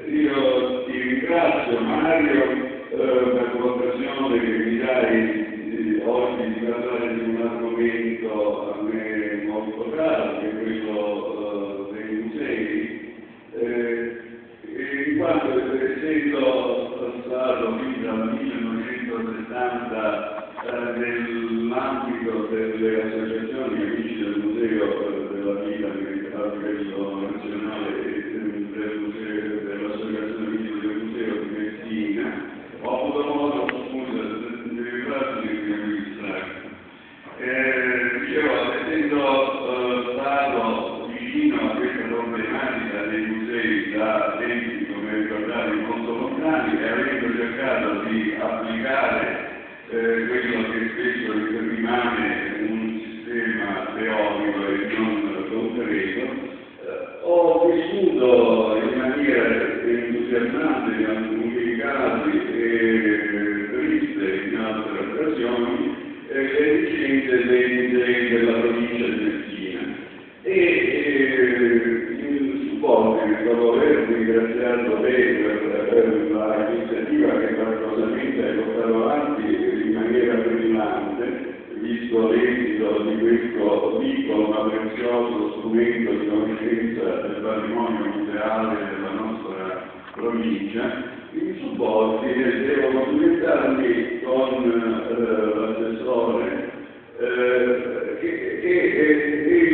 Io ti ringrazio Mario per l'occasione che mi dai oggi di parlare di un argomento a me molto caro, che è quello dei musei, in quanto essendo stato fin dal 1970 nell'ambito delle associazioni amici del Museo della Vita a livello nazionale e dell'Associazione Amici del Museo di Messina, ho avuto modo, di ringraziarmi e di amministrarmi. Dicevo, essendo stato vicino a questa problematica dei musei da tempi, come ricordavi, molto lontani, e avendo cercato di applicare quello che spesso rimane un sistema teorico e non concreto, ho vissuto in maniera entusiasmante in alcuni casi e triste in altre occasioni le vicende dei musei della provincia di Messina. In supporto devo aver ringraziato lei per l'iniziativa che faticosamente hai portato avanti in maniera brillante, visto l'esito di questo piccolo ma prezioso strumento di conoscenza del patrimonio museale della nostra provincia. In supporti devo complimentarmi con l'assessore